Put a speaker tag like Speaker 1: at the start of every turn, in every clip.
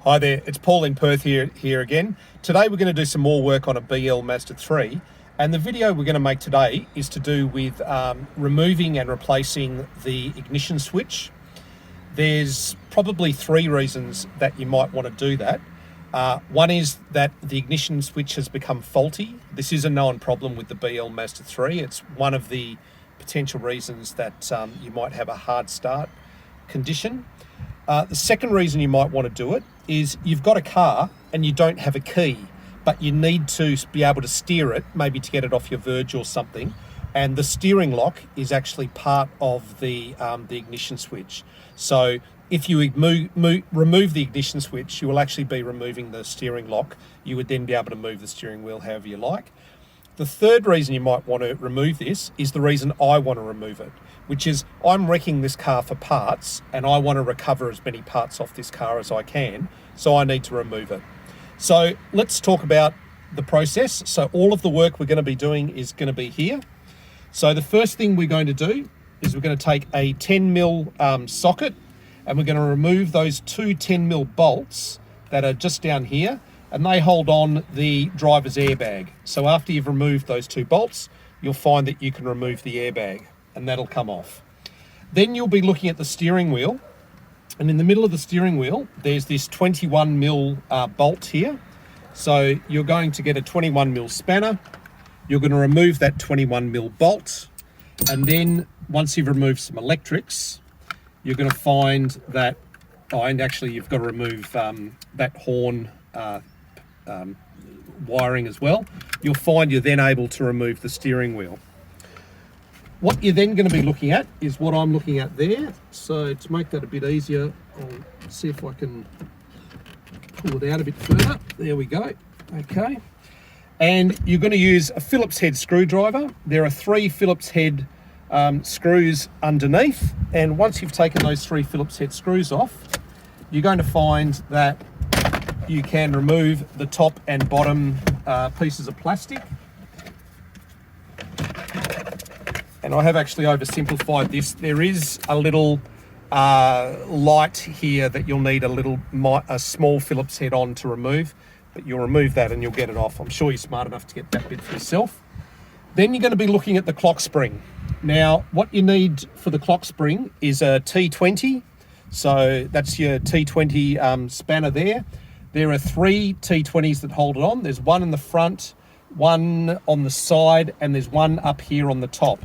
Speaker 1: Hi there, it's Paul in Perth here again. Today we're going to do some more work on a BL Mazda 3, and the video we're going to make today is to do with removing and replacing the ignition switch. There's probably three reasons that you might want to do that. One is that the ignition switch has become faulty. This is a known problem with the BL Mazda 3. It's one of the potential reasons that you might have a hard start condition. The second reason you might want to do it is you've got a car and you don't have a key, but you need to be able to steer it, maybe to get it off your verge or something. And the steering lock is actually part of the ignition switch. So if you remove the ignition switch, you will actually be removing the steering lock. You would then be able to move the steering wheel however you like. The third reason you might want to remove this is the reason I want to remove it, which is I'm wrecking this car for parts and I want to recover as many parts off this car as I can, so I need to remove it. So let's talk about the process. So all of the work we're going to be doing is going to be here. So the first thing we're going to do is we're going to take a 10mm socket and we're going to remove those two 10mm bolts that are just down here, and they hold on the driver's airbag. So after you've removed those two bolts, you'll find that you can remove the airbag and that'll come off. Then you'll be looking at the steering wheel, and in the middle of the steering wheel, there's this 21mm bolt here. So you're going to get a 21mm spanner. You're going to remove that 21mm bolt, and then once you've removed some electrics, you're going to find that, and actually you've got to remove that horn wiring as well. You'll find you're then able to remove the steering wheel. What you're then going to be looking at is what I'm looking at there. So to make that a bit easier, I'll see if I can pull it out a bit further. There we go. Okay. And you're going to use a Phillips head screwdriver. There are 3 Phillips head screws underneath. And once you've taken those 3 Phillips head screws off, you're going to find that you can remove the top and bottom pieces of plastic. And I have actually oversimplified this. There is a little light here that you'll need a small Phillips head on to remove, but you'll remove that and you'll get it off. I'm sure you're smart enough to get that bit for yourself. Then you're going to be looking at the clock spring. Now, what you need for the clock spring is a T20. So that's your T20 spanner there. There are 3 T20s that hold it on. There's one in the front, one on the side, and there's one up here on the top.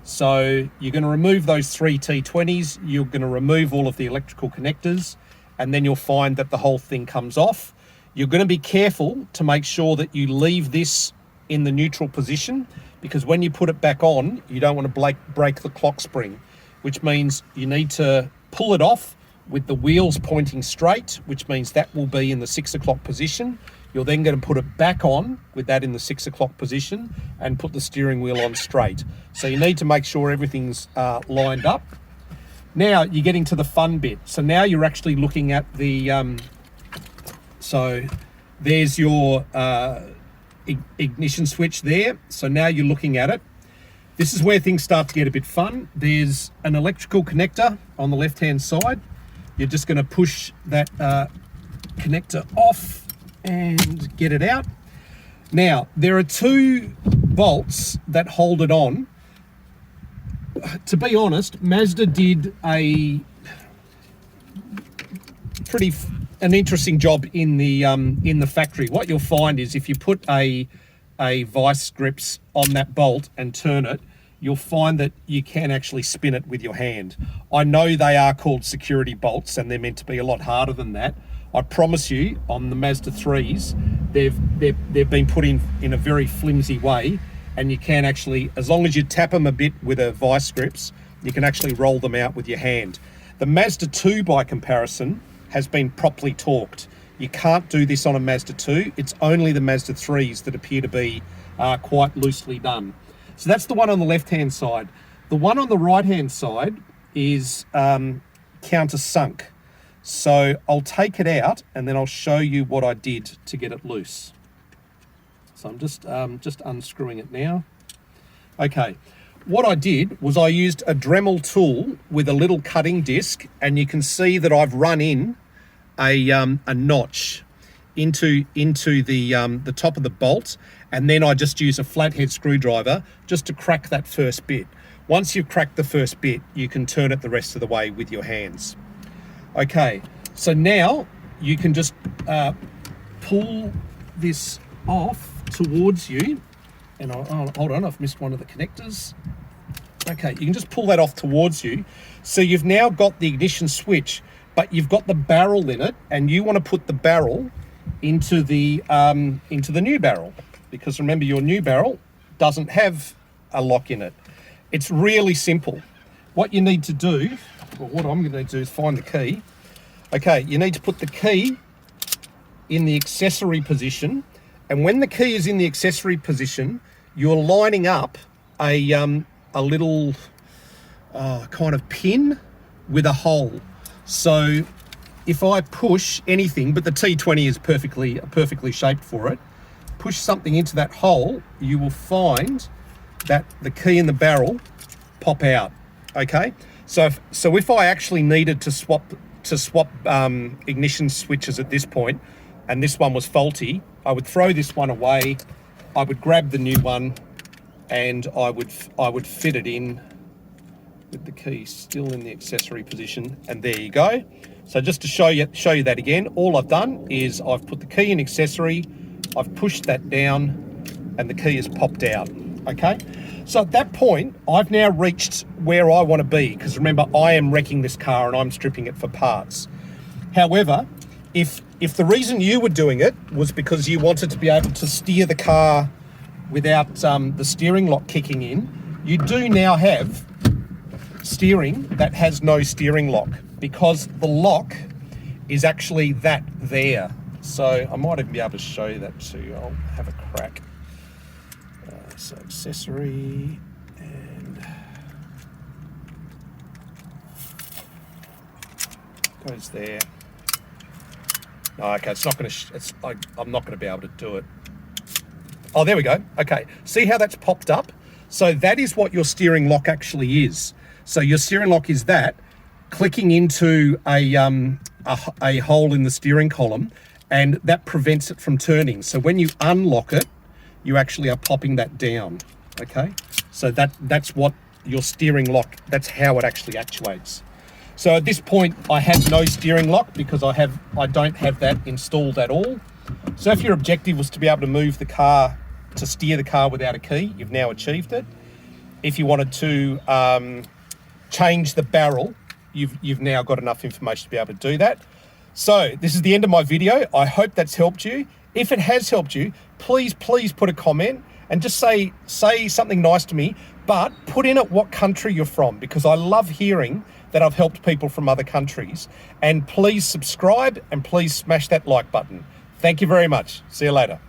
Speaker 1: So you're going to remove those 3 T20s. You're going to remove all of the electrical connectors, and then you'll find that the whole thing comes off. You're going to be careful to make sure that you leave this in the neutral position, because when you put it back on, you don't want to break the clock spring, which means you need to pull it off with the wheels pointing straight, which means that will be in the 6 o'clock position. You're then going to put it back on with that in the 6 o'clock position and put the steering wheel on straight. So you need to make sure everything's lined up. Now you're getting to the fun bit. So now you're actually looking at the, so there's your ignition switch there. So now you're looking at it. This is where things start to get a bit fun. There's an electrical connector on the left-hand side. You're just going to push that connector off and get it out. Now, there are 2 bolts that hold it on. To be honest, Mazda did an interesting job in the factory. What you'll find is if you put a vice grips on that bolt and turn it, you'll find that you can actually spin it with your hand. I know they are called security bolts and they're meant to be a lot harder than that. I promise you, on the Mazda 3s, they've been put in a very flimsy way, and you can actually, as long as you tap them a bit with a vice grips, you can actually roll them out with your hand. The Mazda 2, by comparison, has been properly torqued. You can't do this on a Mazda 2. It's only the Mazda 3s that appear to be quite loosely done. So that's the one on the left-hand side. The one on the right-hand side is countersunk. So I'll take it out and then I'll show you what I did to get it loose. So I'm just unscrewing it now. Okay, what I did was I used a Dremel tool with a little cutting disc, and you can see that I've run in a notch into the top of the bolt, and then I just use a flathead screwdriver just to crack that first bit. Once you've cracked the first bit, you can turn it the rest of the way with your hands. Okay, so now you can just pull this off towards you, and hold on, I've missed one of the connectors. Okay, you can just pull that off towards you. So you've now got the ignition switch, but you've got the barrel in it, and you want to put the barrel into the new barrel, because remember, your new barrel doesn't have a lock in it. It's really simple. What you need to do, or what I'm going to do, is find the key. Okay, you need to put the key in the accessory position, and when the key is in the accessory position, you're lining up a little kind of pin with a hole. So if I push anything, but the T20 is perfectly shaped for it, push something into that hole, you will find that the key and the barrel pop out. Okay, so if I actually needed to swap ignition switches at this point, and this one was faulty, I would throw this one away, I would grab the new one, and I would fit it in with the key still in the accessory position, and there you go. So just to show you that again, all I've done is I've put the key in accessory, I've pushed that down, and the key has popped out. Okay, so at that point, I've now reached where I want to be, because remember, I am wrecking this car and I'm stripping it for parts. However, if the reason you were doing it was because you wanted to be able to steer the car without the steering lock kicking in, you do now have steering that has no steering lock, because the lock is actually that there. So I might even be able to show you that too. I'll have a crack. So accessory, and goes there. Oh, okay, it's not going to. I'm not going to be able to do it. Oh, there we go. Okay, see how that's popped up? So that is what your steering lock actually is. So your steering lock is that clicking into a hole in the steering column, and that prevents it from turning. So when you unlock it, you actually are popping that down. Okay, so that's what your steering lock. That's how it actually actuates. So at this point, I have no steering lock because I don't have that installed at all. So if your objective was to be able to move the car, to steer the car without a key, you've now achieved it. If you wanted to change the barrel, you've now got enough information to be able to do that. So this is the end of my video. I hope that's helped you. If it has helped you, please put a comment and just say something nice to me, but put in it what country you're from, because I love hearing that I've helped people from other countries. And please subscribe, and please smash that like button. Thank you very much. See you later.